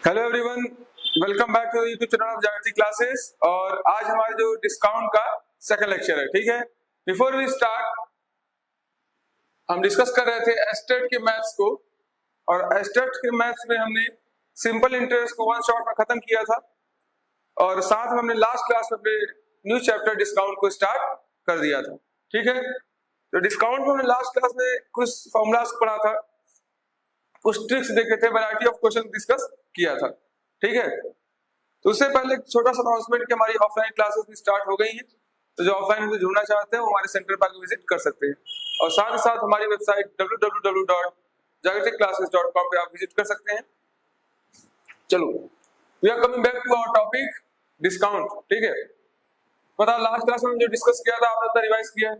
Hello everyone, welcome back to YouTube channel of Jagriti classes. और आज हमारा जो डिस्काउंट का सेकंड लेक्चर है, ठीक है। बिफोर वी स्टार्ट, हम डिस्कस कर रहे थे एस्टेट के मैथ्स को, और एस्टेट के मैथ्स में हमने सिंपल इंटरेस्ट को वन शॉट में खत्म किया था, और साथ में हमने लास्ट क्लास में न्यू चैप्टर डिस्काउंट को स्टार्ट कर दिया था, ठीक है। तो डिस्काउंट में हमने लास्ट क्लास में कुछ फॉर्मूलाज पढ़ा था, कुछ ट्रिक्स देखे थे, वैरायटी ऑफ क्वेश्चन डिस्कस किया था, ठीक है। तो उससे पहले एक छोटा सा अनाउंसमेंट कि हमारी ऑफलाइन क्लासेस भी स्टार्ट हो गई हैं, तो जो ऑफलाइन में जुड़ना चाहते हैं वो हमारे सेंटर पर आकर विजिट कर सकते हैं, और साथ ही साथ हमारी वेबसाइट www.jagriticlasses.com पे आप विजिट कर सकते हैं। चलो, we are coming back to our topic discount, ठीक है। पता लास्ट क्लास में जो डिस्कस किया था आपने तो रिवाइज किया है।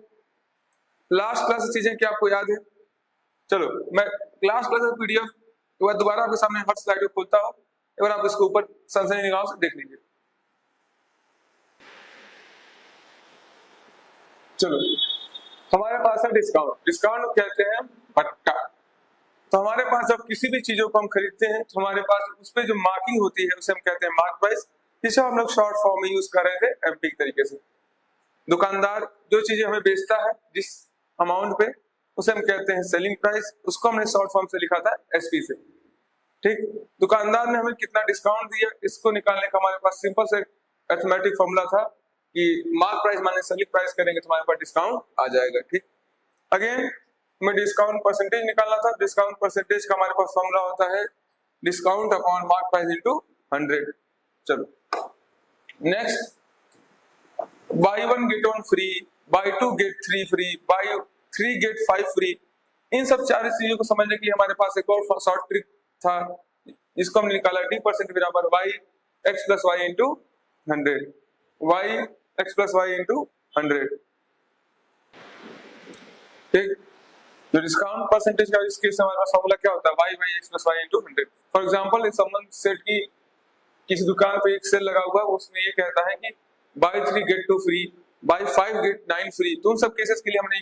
लास्ट क्लास की चीजें क्या आपको याद है? चलो, मैं क्लास पीडीएफ एक बार दोबारा आपके सामने हर स्लाइड को खोलता हूँ, एक बार आप इसको ऊपर सनसनी निगाहों से देख लीजिए। चलो, हमारे पास है डिस्काउंट। डिस्काउंट कहते हैं भट्टा। तो हमारे पास जब किसी भी चीजों को हम खरीदते हैं तो हमारे पास उस पर जो मार्किंग होती है उसे हम कहते हैं मार्क प्राइस, जिसे हम लोग शॉर्ट फॉर्म में यूज कर रहे थे एमपी तरीके से। दुकानदार जो चीजें हमें बेचता है जिस अमाउंट पे, उसे हम कहते हैं सेलिंग प्राइस, उसको हमने शॉर्ट फॉर्म से लिखा था एसपी से, ठीक। दुकानदार ने हमें कितना डिस्काउंट दिया, इसको निकालने का हमारे पास सिंपल से अरिथमेटिक फॉर्मूला था कि mark price minus selling price करेंगे तो हमारे पास डिस्काउंट आ जाएगा, ठीक। अगेन हमें डिस्काउंट परसेंटेज निकालना था। डिस्काउंट परसेंटेज का हमारे पास फॉर्मूला होता है discount upon mark price into 100। चलो next, buy 1 get 1 free, buy 2 get 3 free, buy 3 get 5 free. इन सब चार चीजों को समझने के लिए हमारे पास एक और शॉर्ट ट्रिक था, इसको हमने निकाला d% बराबर y x plus y into 100, y x plus y into 100, ठीक। जो डिस्काउंट परसेंटेज का इस केस में हमारे पास फॉर्मूला क्या होता है, y by x plus y into 100। For example, इस समवन सेट की किसी दुकान पे एक सेल लगा हुआ है, उसमें ये कहता है कि buy 3 get 2 free, buy 5 get 9 free. तो उन सब केसेस के लिए हमने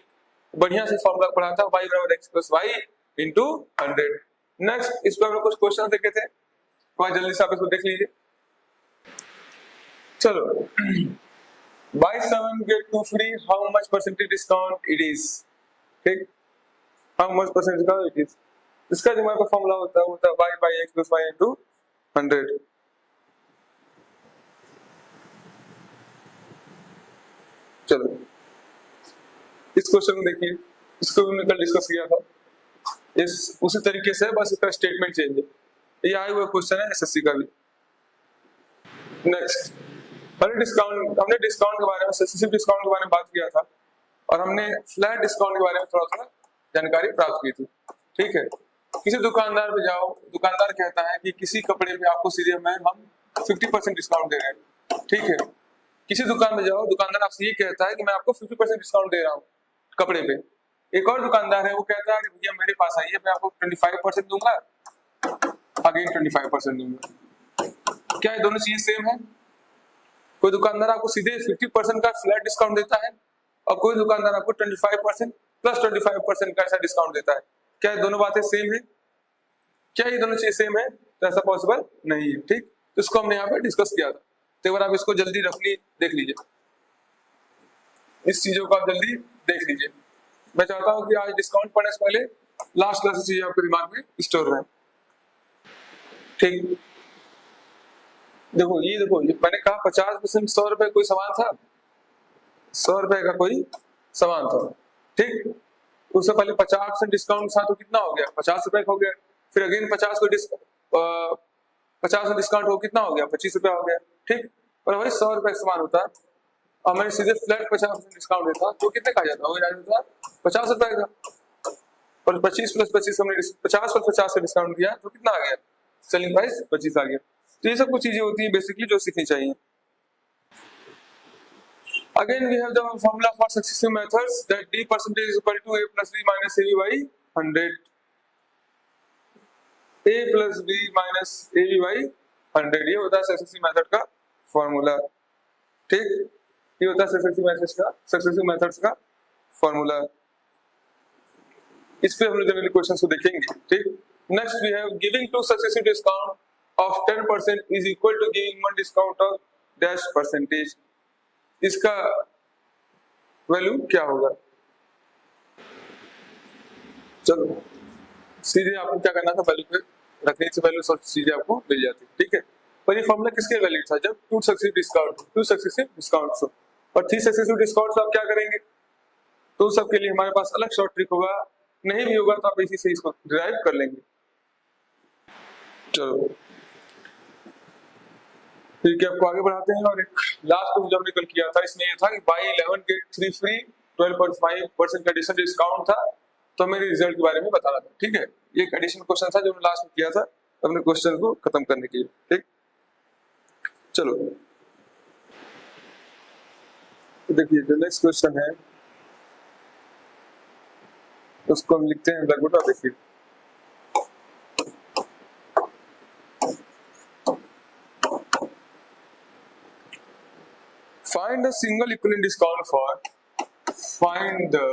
बढ़िया से फॉर्मूला पढ़ा था, y बराबर x plus y into 100। Next, इस पर हमने कुछ क्वेश्चन देखे थे, तो जल्दी से आप इसको देख लीजिए। चलो, buy 7 get 2 free, how much percentage discount it is, ठीक। How much percentage discount it is, इसका जो हमारे पास फॉर्मूला होता है वो होता है y by x plus y into 100। चलो, इस क्वेश्चन को देखिए, इसको भी हमने कल डिस्कस किया था, इस उसी तरीके से बस इसका स्टेटमेंट चेंज है। ये आया हुआ क्वेश्चन है एसएससी का भी। नेक्स्ट, हमने डिस्काउंट के बारे में, सक्सेसिव डिस्काउंट के बारे में बात किया था, और हमने फ्लैट डिस्काउंट के बारे में थोड़ा थोड़ा जानकारी प्राप्त की थी, ठीक है। किसी दुकानदार पे जाओ, दुकानदार कहता है कि किसी कपड़े पे आपको सीधे हम 50% डिस्काउंट दे रहे हैं, ठीक है। किसी दुकान में जाओ, दुकानदार आपसे ये कहता है कि मैं आपको 50% डिस्काउंट दे रहा हूँ कपड़े पे। एक और दुकानदार है, वो कहता है कि भैया मेरे पास आइए, मैं आपको 25% दूंगा, अगेन 25% दूंगा। क्या ये दोनों चीजें सेम है? कोई दुकानदार आपको सीधे 50% का फ्लैट डिस्काउंट देता है, और कोई दुकानदार आपको 25% प्लस 25% का ऐसा डिस्काउंट देता है। क्या ये दोनों बातें सेम है? क्या ये दोनों चीजें सेम है? तो ऐसा पॉसिबल नहीं है, ठीक। तो इसको हमने यहाँ पे डिस्कस किया था, तो एक बार आप इसको जल्दी रफली देख लीजिए, इस चीजों को आप जल्दी देख लीजिए। मैं चाहता हूं कि आज डिस्काउंट पढ़ने से पहले लास्ट क्लास चीजें आपके दिमाग में स्टोर रहे, ठीक। देखो, ये मैंने कहा 50% 100 रुपए कोई सामान था, 100 रुपए का कोई सामान था, ठीक। उससे पहले 50% डिस्काउंट था, तो कितना हो गया? 50 रुपए का हो गया। फिर अगेन 50 डिस्काउंट हो, कितना हो गया? 25 रुपया हो गया, ठीक। और वही 100 रुपए का सामान होता है, और मैंने सीधे फ्लैट 50% डिस्काउंट देता, तो कितने का आ जाता? हो जाता 50 रुपए का। और 25 प्लस 25 हमने 50 और 50 से डिस्काउंट दिया, तो कितना आ गया? सेलिंग प्राइस 25 आ गया। तो ये सब कुछ चीजें होती है बेसिकली जो सीखनी चाहिए। Again we have the formula for successive methods that d% is equal to a plus b minus ab by 100, a plus b minus ab by 100, ये होता है सक्सेसिव मेथड का फॉर्मूला, ठीक। ये होता है सक्सेसिव मेथड्स का फॉर्मूला। इस पे हम लोग जनरली क्वेश्चंस को देखेंगे, ठीक। Next we have giving two successive discount of 10% is equal to giving one discount of dash percentage। इसका वैल्यू क्या होगा? चलो सीधे आपको क्या करना था, वैल्यू पे रखने से वैल्यू सब चीजें आपको मिल जाती, ठीक है। पर ये फॉर्मूला किसके वैलिड था? जब टू सक्सेसिव डिस्काउंट और 3 सक्सेसिव डिस्काउंट आप क्या करेंगे, तो सबके लिए हमारे पास अलग शॉर्ट ट्रिक होगा, नहीं भी होगा तो आप इसी से इसको डिराइव कर लेंगे। चलो फिर क्या आपको आगे बढ़ाते हैं, और एक लास्ट जो हमने कल किया था इसमें ये था कि बाई 11 के 3 फ्री 12.5% का एडिशनल डिस्काउंट था, तो हमें रिजल्ट के बारे में बताना था, ठीक है। ये एक एडिशनल क्वेश्चन था जो हमने लास्ट में किया था अपने क्वेश्चन को खत्म करने के लिए, ठीक। चलो देखिए जो नेक्स्ट क्वेश्चन है उसको हम लिखते हैं ब्लैक बोर्ड पर, देखिए find the single equivalent discount for find the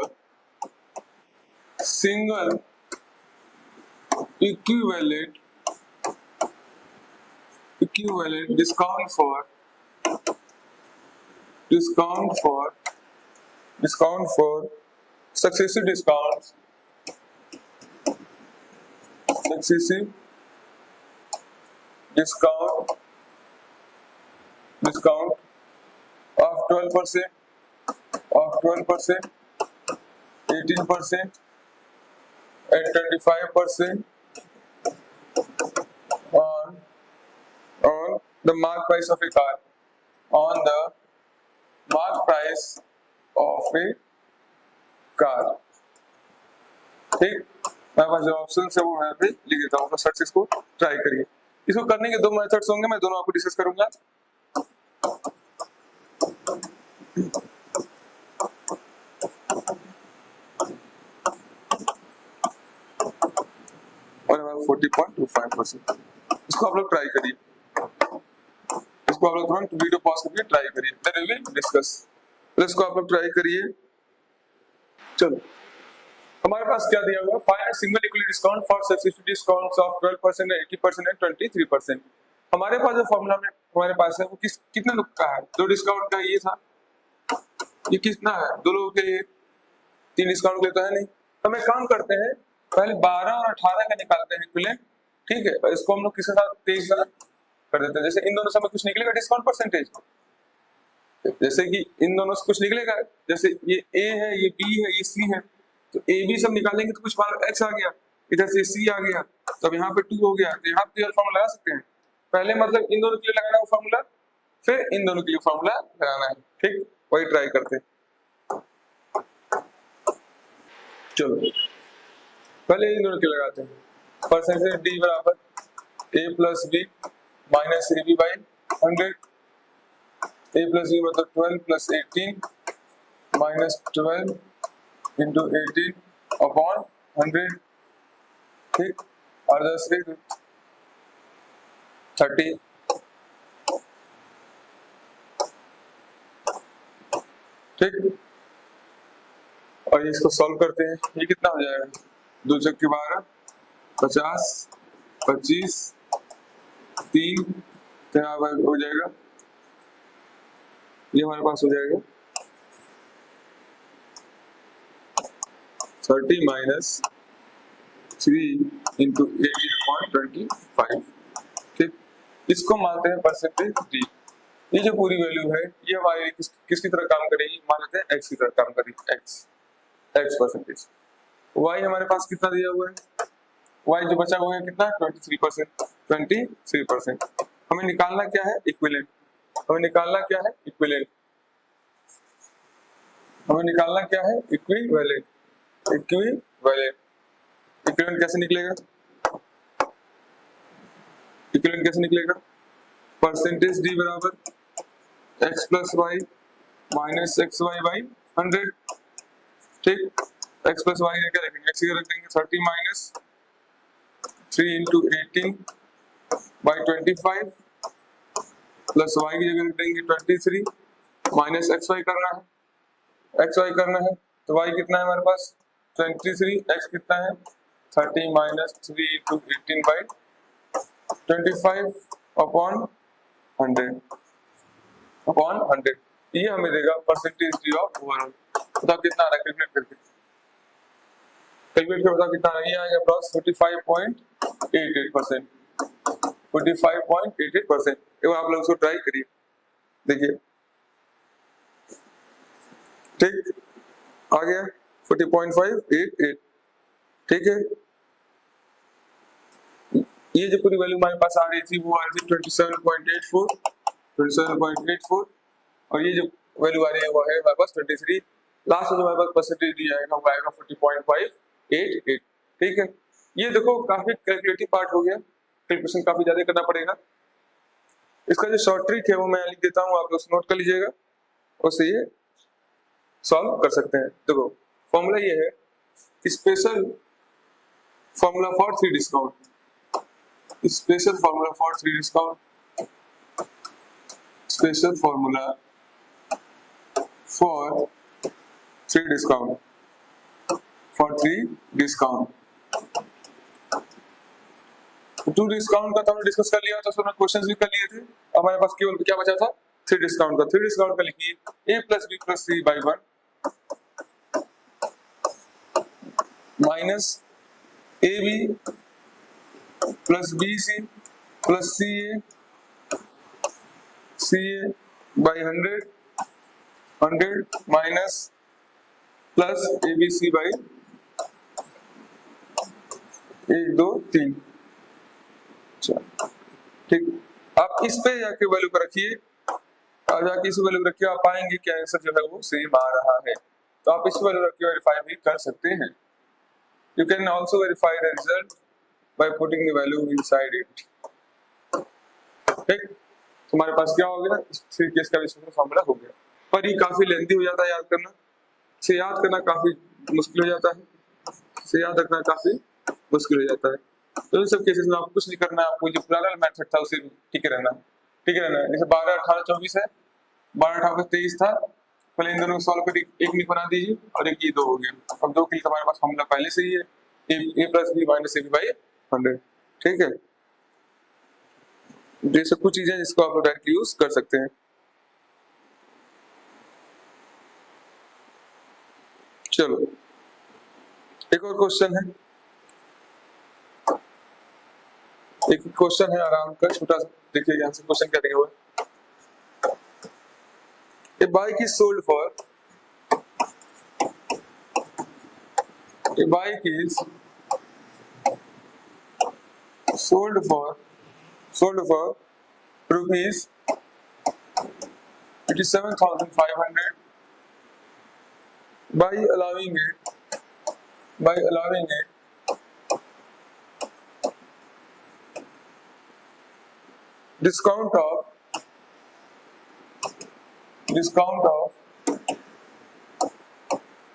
single equivalent discount for successive discounts of 12%, 18% and 25% on the mark price of a car, ठीक। मेरे पास जो ऑप्शन है वो यहाँ पे लिख देता हूँ, सर्च इसको ट्राई करिए। इसको करने के 2 मेथड्स होंगे, मैं दोनों आपको डिस्कस करूंगा। और 40.25%, इसको आप लोग ट्राई करिए, इसको आप लोग तुरंत वीडियो पॉज करके ट्राई करिए, देन वी विल डिस्कस। तो इसको आप लोग ट्राई करिए। चलो हमारे पास क्या दिया हुआ है, find single equal discount for successive discounts of 12%, 80% and 23%। हमारे पास जो फॉर्मूला में हमारे पास है वो कितने लोग का है? 2 डिस्काउंट का ये था, ये कितना है? 2 लोगों के लिए, 3 डिस्काउंट के लिए तो है नहीं। तो हम एक काम करते हैं, पहले 12 और 18 का निकालते हैं इक्विवेलेंट, ठीक है। और इसको हम लोग किसके साथ 23 कर देते हैं। जैसे इन दोनों से हमें कुछ निकलेगा डिस्काउंट परसेंटेज, जैसे कि इन दोनों से कुछ निकलेगा, जैसे ये ए है, ये बी है, ये सी है, तो ए बी सब निकालेंगे तो कुछ एक्स आ गया, इधर से सी आ गया, तब यहाँ पे 2 हो गया, तो यहाँ पे फॉर्मूला लगा सकते हैं। पहले मतलब इन दोनों के लिए लगाना है फॉर्मूला, फिर इन दोनों के लिए फॉर्मूला लगाना है, ठीक। वही ट्राई करते हैं। चलो पहले इन दोनों के लगाते हैं। परसेंटेज डी बराबर A plus B minus A B by 100, A plus B मतलब 12 प्लस 18 माइनस 12 इंटू 18 अपॉन 100, ठीक। और 10 से 30, ठीक। और इसको सॉल्व करते हैं, ये कितना हो जाएगा? 2 चौक 12, 50, 25, 3 तो यहाँ पर हो जाएगा, ये हमारे पास हो जाएगा 30 माइनस 3 इंटू 18/25, ठीक। इसको मानते हैं परसेंटेज डी। ये जो पूरी वैल्यू है ये हमारी किसकी तरह काम करेगी? मान लेते हैं एक्स की तरह काम करेगी, एक्स परसेंटेज। वाई हमारे पास कितना दिया हुआ है? वाई जो बचा हुआ है कितना? 23%। हमें निकालना क्या है? इक्विवेलेंट। हमें निकालना क्या है? इक्विवेलेंट। इक्विवेलेंट कैसे निकलेगा? परसेंटेज डी बराबर x plus y minus x y by 100, ठीक। एक्स प्लस वाई क्या रखेंगे? एक्स रख देंगे 30 minus 3 into 18 by 25 plus y की जगह रख देंगे 23 माइनस एक्स वाई करना है, तो वाई कितना है हमारे पास? 23, एक्स कितना है? 30 माइनस 3 इंटू 18 बाई 25/100 ये हमें देगा परसेंटेज ऑफ ओवरऑल। बताओ कितना आ रहा है, कैलकुलेट करके बताओ कितना आ रहा है। ये आएगा अप्रॉक्स 45.88%। 45.88%। एक बार आप लोग उसको ट्राई करिए, देखिए ठीक आ गया 40.588। ठीक है, ये जो पूरी वैल्यू हमारे पास आ रही थी वो आ रही थी 27.84 और ये जो वैल्यू आ रही है वो है हमारे पास 23। लास्ट में जो हमारे पास परसेंटेज दिया है वो आएगा 40.588। ठीक है, ये देखो काफी कैलकुलेटिव पार्ट हो गया, कैलकुलेशन काफी ज्यादा करना पड़ेगा। इसका जो शॉर्ट ट्रिक है वो मैं लिख देता हूँ, आप लोग नोट कर लीजिएगा, उससे ये सॉल्व कर सकते हैं। देखो फॉर्मूला ये है, special formula for 3 discount, special formula for 3 discount, special formula for 3 discount, for 3 discount. 2 discount का तो हमने डिस्कस कर लिया था, उसमें क्वेश्चंस भी कर लिए थे। अब हमारे पास केवल क्या बचा था, 3 डिस्काउंट का। 3 डिस्काउंट का लिखिए a + b + c / 1 minus ab + bc + ca by 100 minus plus abc by 1 2 3। ठीक, आप इस पे जाके वैल्यू को रखिए, और जाके इस वैल्यू को रखिए, आप पाएंगे कि आंसर जो है वो सेम आ रहा है। तो आप इस वैल्यू रख के वेरीफाई भी कर सकते हैं। You can also verify the result by putting the value inside it. ठीक, तुम्हारे पास क्या हो गया, 3 केस का भी फॉर्मूला हो गया। पर ये काफी लेंथी हो जाता है याद करना, इसे याद करना काफी मुश्किल हो जाता है, इसे याद रखना काफी मुश्किल हो जाता है। तो इन सब केसेस में आपको कुछ नहीं करना है, आपको जो पैरेलल मेथड था उसे ठीक रहना है। जैसे 12 18 24 है, 12 18 23 था, पहले इन दोनों को सॉल्व कर एक नहीं बना दीजिए और एक ये 2 हो गया। अब 2 के लिए हमारे पास फॉर्मूला पहले से ही है, a + b - ab by 100। ठीक है, ये सब कुछ चीजें जिसको आप लोग डायरेक्टली यूज कर सकते हैं। चलो एक और क्वेश्चन है, एक क्वेश्चन है आराम का छोटा सा, देखिए यहाँ से क्वेश्चन क्या दिया हुआ है। A bike is sold for, a bike is sold for rupees 87,500 by allowing it discount of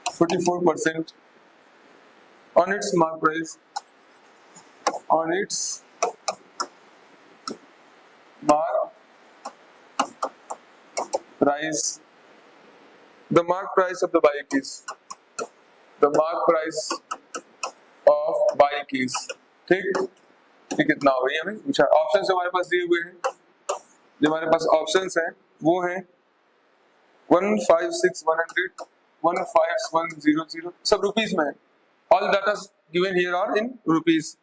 44% on its mark price, the mark price of the bike is, ठीक, ये कितना हो गई हमें पूछा। ऑप्शन हमारे पास दिए हुए हैं, जो हमारे पास ऑप्शंस हैं वो है 156,100, 151,000, सब रुपीस में है। All data given here are in rupees.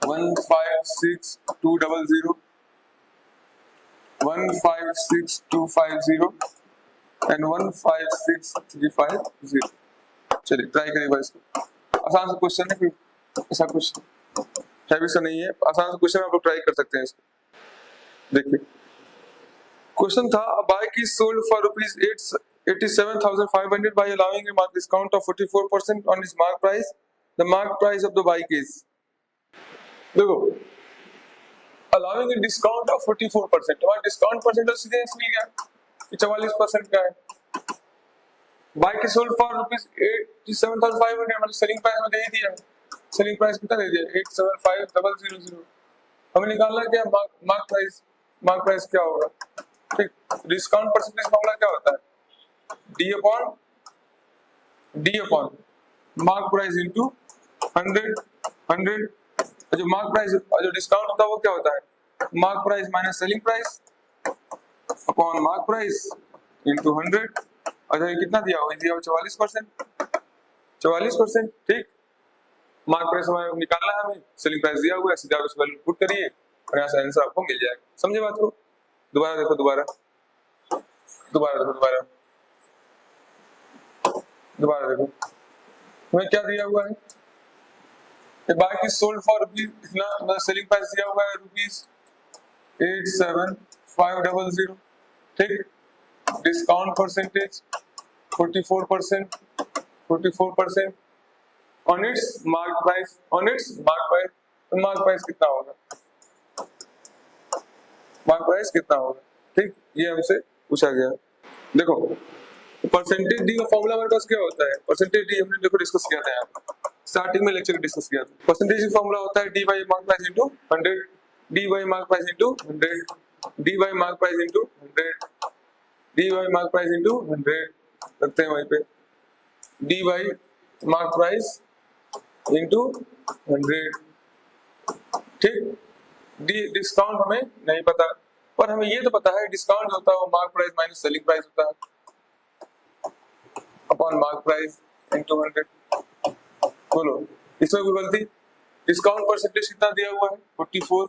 156,200, 156,250 and 156,350। चलिए ट्राई करिएगा इसको, आसान सा क्वेश्चन है, कोई ऐसा कुछ हैवी सा नहीं है, आसान सा क्वेश्चन आप लोग ट्राई कर सकते हैं इसको। देखिए क्वेश्चन था, a bike is sold for rupees 87,500 by allowing a mark discount of 44% on its mark price. The mark price of the bike is, देखो allowing a discount of 44%, हमारा डिस्काउंट परसेंटेज सीधे मिल गया कि 44% का है। Bike is sold for rupees 87,500, मतलब selling price में दे ही दिया, सेलिंग प्राइस कितना दे दिया 87,500। हमें निकालना क्या मार्क प्राइस क्या होगा। ठीक, डिस्काउंट परसेंटेज फॉर्मूला क्या होता है, d upon mark price into 100 जो मार्क प्राइस और जो डिस्काउंट होता है वो क्या होता है, mark price minus selling price upon mark price into 100। अच्छा ये कितना दिया हुआ, दिया हुआ 44%, 44%। ठीक, मार्क प्राइस हमें निकालना है, हमें सेलिंग प्राइस दिया हुआ है, सीधा उसको पुट करिए और यहाँ से आंसर आपको मिल जाएगा। समझे बात को? दोबारा देखो, दोबारा देखो, दोबारा देखो, हमें क्या दिया हुआ है, bike is sold for rupees इतना, मतलब सेलिंग प्राइस दिया हुआ है ₹87,500। ठीक, discount percentage 44% on it's mark price, तो मार्क प्राइस कितना होगा, मार्क प्राइस कितना होगा। ठीक, ये हमसे पूछा गया। देखो परसेंटेज डी का फॉर्मूला हमारे पास क्या होता है, परसेंटेज डी हमने देखो डिस्कस किया था यहाँ स्टार्टिंग में लेक्चर डिस्कस किया था। परसेंटेज का फॉर्मूला होता है D by mark price into 100, D by mark price into 100, D by mark price into 100, D by mark price into 100 रखते हैं वहीं पे, D by mark price into 100। ठीक, डी डिस्काउंट हमें नहीं पता, पर हमें ये तो पता है डिस्काउंट होता है वो mark price minus selling price होता है अपॉन मार्क प्राइस इंटू 100। बोलो इसमें कोई गलती, डिस्काउंट परसेंटेज कितना दिया हुआ है 44।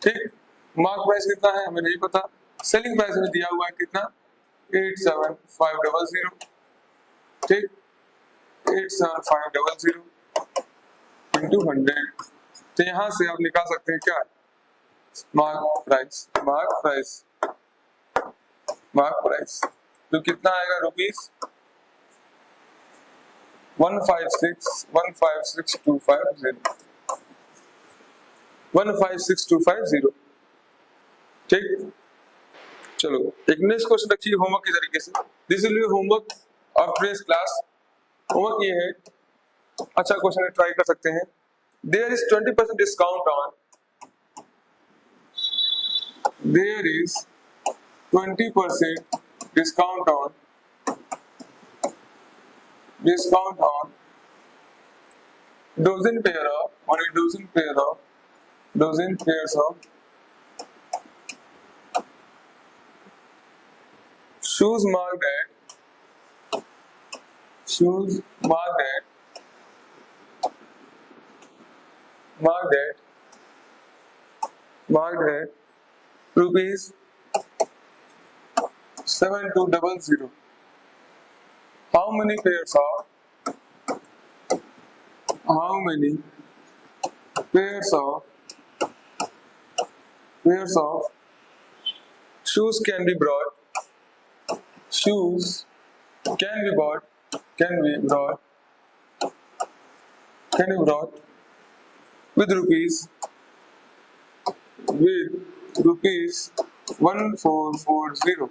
ठीक, मार्क प्राइस कितना है हमें नहीं पता, सेलिंग प्राइस में दिया हुआ है कितना 87,500। ठीक, 87,500 इंटू 100, तो यहाँ से आप निकाल सकते हैं क्या, मार्क प्राइस तो कितना आएगा ₹156,250। ठीक, चलो एक नेक्स्ट क्वेश्चन रखिए होमवर्क की तरीके से। This will be homework of today's class. Homework ये है, अच्छा क्वेश्चन ट्राई कर सकते हैं। There is 20% discount on, there is 20% discount on dozen pairs of shoes marked at ₹7200. How many pairs of shoes can be brought with rupees 1440?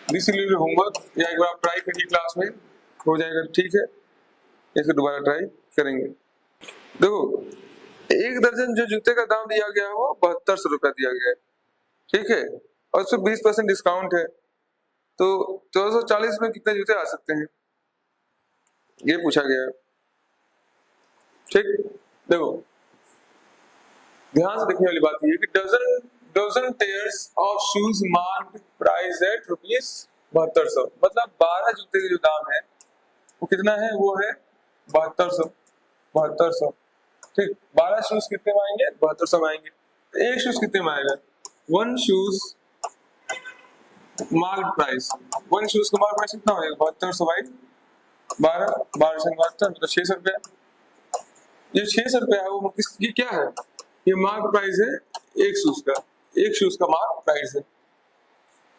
This will be homework, या एक बार आप try करिए class में, हो जाएगा ठीक है, इसको दोबारा ट्राई करेंगे। देखो एक दर्जन जो जूते का दाम दिया गया है वो 7200 रुपया दिया गया है। ठीक है, और उसमें 20% डिस्काउंट है, तो 1440 में कितने जूते आ सकते हैं ये पूछा गया है। ठीक, देखो ध्यान से देखने वाली बात ये कि dozen pairs of shoes marked price at ₹7200, मतलब 12 जूते के जो दाम है वो कितना है, वो है 7200। ठीक, 12 शूज कितने में आएंगे, 7200 में आएंगे। तो एक शूज कितने में आएगा, वन शूज मार्क प्राइस कितना होगा 7200 बाई 12 तो 600 रुपया। ये 600 रुपया है वो किसकी क्या है, ये मार्क प्राइस है एक शूज का मार्क प्राइस है।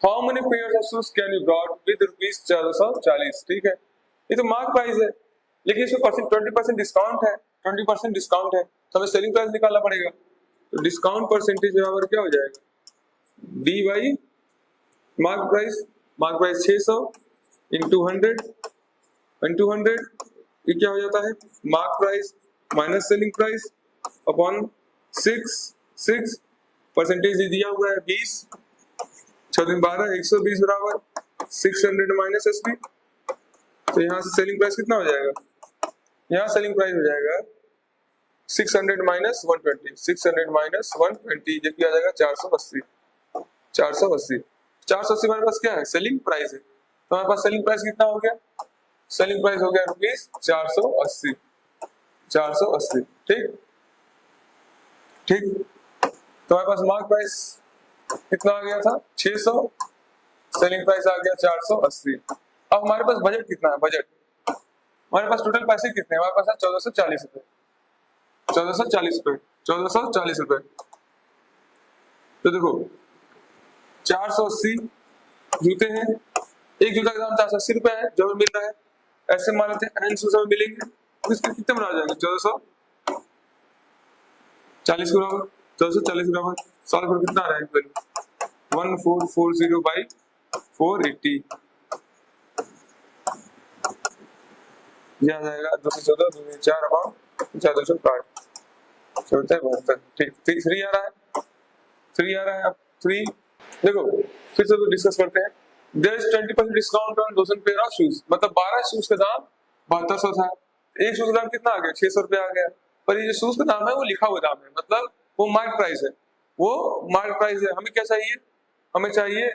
How many pairs of shoes can you brought with ₹1440? ठीक है, ये तो मार्क प्राइस है, लेकिन इसमें 20% डिस्काउंट है, तो हमें सेलिंग प्राइस निकालना पड़ेगा। तो डिस्काउंट परसेंटेज बराबर क्या हो जाएगा, D by mark price 600 into 100 ये क्या हो जाता है, mark price minus selling price upon 6 percentage दिया हुआ है 20, 6 दिन 12 120 बराबर 600 माइनस एसपी। तो यहाँ से सेलिंग प्राइस कितना हो जाएगा, यहाँ सेलिंग प्राइस हो जाएगा 600 माइनस 120, 600 माइनस 120, ये क्या आ जाएगा 480, 480, 480 हमारे पास क्या है, सेलिंग प्राइस है। तो हमारे पास सेलिंग प्राइस कितना हो गया, सेलिंग प्राइस हो गया रुपीज 480, 480, ठीक ठीक। तो हमारे पास मार्क प्राइस कितना आ गया था 600, सेलिंग प्राइस आ गया 480। अब हमारे पास बजट कितना है, बजट हमारे पास टोटल पैसे कितने हैं, हमारे पास है 1440 रुपए, 1440 रुपए, 1440 रुपए। तो देखो 480 जूते हैं, एक जूता का दाम 480 रुपए है जो हमें मिल रहा है, ऐसे मान लेते हैं n सूज हमें मिलेंगे, तो इसके कितने बना जाएंगे 1440 के बराबर, 1440 के बराबर सॉल्व कर कितना आ रहा है वैल्यू 1440 बाई 480, यह आ जाएगा 214, 204 और 460, चलता है 72, ठीक 3 आ रहा है, 3 आ रहा है। अब 3 देखो फिर से डिस्कस करते हैं। There is 20% discount on 1000 pair of shoes, मतलब 12 शूज का दाम 7200 था, एक शूज का दाम कितना आ गया 600 रुपया आ गया, पर ये जो शूज का दाम है वो लिखा हुआ दाम है, मतलब वो मार्क प्राइस है, वो मार्क प्राइस है। हमें क्या चाहिए, हमें चाहिए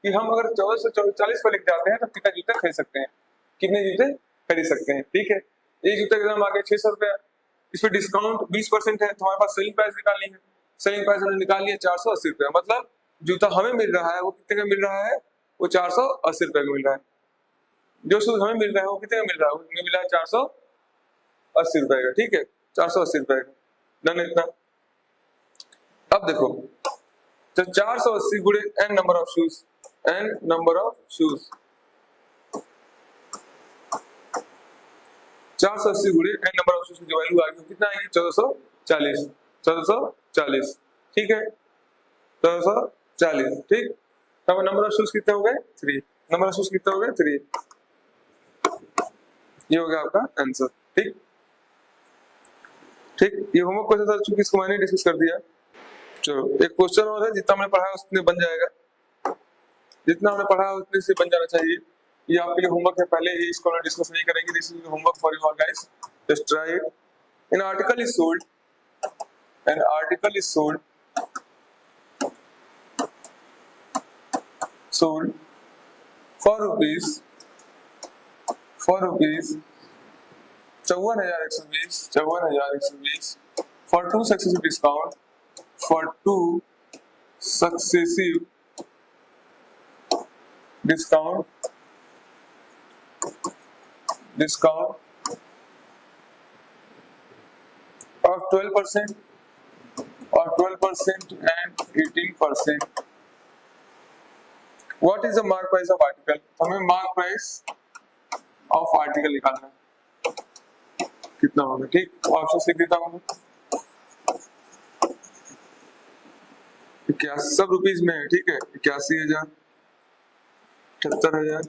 कि हम अगर 1440 पर लिख जाते हैं तो कितना जूते खरीद सकते हैं, कितने जूते खरीद सकते हैं, ठीक है। एक जूते का दाम आ गया 600 रुपया, इस पर डिस्काउंट 20% है, तो हमारे पास सेलिंग प्राइस निकालनी है, सेलिंग प्राइस हमने निकाल लिया 480 रुपया, मतलब जूता हमें मिल रहा है वो कितने का मिल रहा है, वो 480 रुपए का मिल रहा है। जो शूज हमें मिल रहा है वो कितने का मिल रहा है, हमें मिल रहा है 480 रुपए का, ठीक है 480 रुपए का, डन इतना। अब देखो तो 480 गुणे n number of shoes, n number of shoes, 480 गुणे n नंबर ऑफ शूज की जो वैल्यू आएगी कितना आएगी 1440, 1440, ठीक है 1440, ठीक। तब नंबर ऑफ शूज कितने हो गए 3, नंबर ऑफ शूज कितने हो गए 3, ये हो गया आपका आंसर, ठीक ठीक। ये होमवर्क क्वेश्चन था चूंकि इसको मैंने डिस्कस कर दिया। चलो एक क्वेश्चन और है, जितना हमने पढ़ा उतने बन जाएगा, जितना हमने पढ़ा उतने से बन जाना चाहिए। ये आपके लिए होमवर्क है, पहले ही इसको डिस्कस नहीं करेंगे, this is homework for you all guys, just try it. An article is sold, an article is sold sold for rupees 54,120 for 2 successive discount, for 2 successive discount of 12% or 12% and 18%. What is the mark price of article? हमें mark price of article निकालना है, कितना होगा, ठीक। Option लिख देता हूँ, 81 सब रुपीज में है, ठीक है 81,000, 78,000,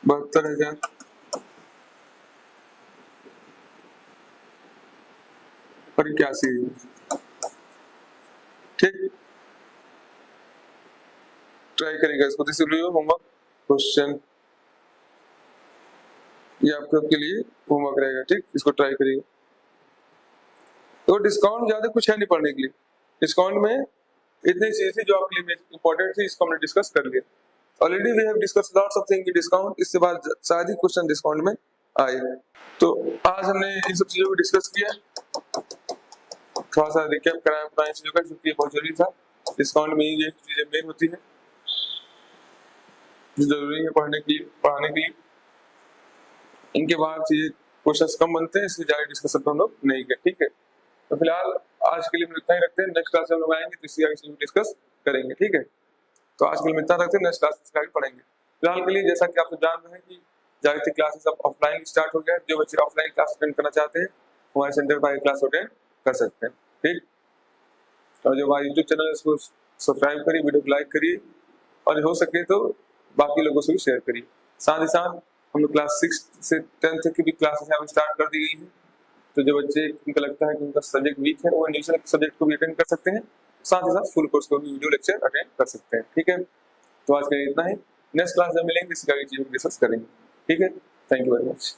72,000 और 81,000, ठीक। ट्राई करेगा इसको, this will be homework question, ये आपके लिए होमवर्क रहेगा, ठीक। इसको ट्राई करिएगा। तो डिस्काउंट ज्यादा कुछ है नहीं पढ़ने के लिए, डिस्काउंट में इतनी चीजें थी जो आपके लिए इंपॉर्टेंट थी, इसको हमने डिस्कस कर लिया already. We have discuss lots of thing in discount, इसके बाद शायद ही क्वेश्चन डिस्काउंट में आए। तो आज हमने इन सब चीजों को डिस्कस किया, थोड़ा सा रिकैप कराया पुरानी चीजों का, क्योंकि बहुत जरूरी था। डिस्काउंट में ये चीजें मेन होती है जो जरूरी है पढ़ने के लिए, इनके बाद चीजें क्वेश्चंस कम बनते हैं, इसलिए ज्यादा डिस्कशन हम लोग नहीं किए, ठीक है। तो फिलहाल आज के लिए इतना ही रखते हैं, नेक्स्ट क्लास में हम लोग आएंगे तो इसी आगे डिस्कस करेंगे, ठीक है। तो आज के लिए इतना रखते हैं, नेक्स्ट क्लास में आगे पढ़ेंगे। फिलहाल के लिए जैसा कि आप सब जान रहे हैं कि जागतिक क्लासेस अब ऑफलाइन स्टार्ट हो गया है, जो बच्चे ऑफलाइन क्लास अटेंड करना चाहते हैं हमारे सेंटर पर क्लास अटेंड कर सकते हैं, ठीक। और जो हमारा यूट्यूब चैनल है उसको सब्सक्राइब करिए, वीडियो को लाइक करिए, और हो सके तो बाकी लोगों से भी शेयर करिए। साथ ही साथ हम लोग क्लास 6 से 10 तक की भी क्लासेस यहाँ पे स्टार्ट कर दी गई हैं, तो जो बच्चे उनको लगता है कि उनका सब्जेक्ट वीक है वो इंडिविजुअल सब्जेक्ट को भी अटेंड कर सकते हैं, साथ ही साथ फुल कोर्स को भी वीडियो लेक्चर अटेंड कर सकते हैं, ठीक है। तो आज के लिए इतना ही, नेक्स्ट क्लास में मिलेंगे, इसकी आगे चीजें डिस्कस करेंगे, ठीक है। Thank you very much.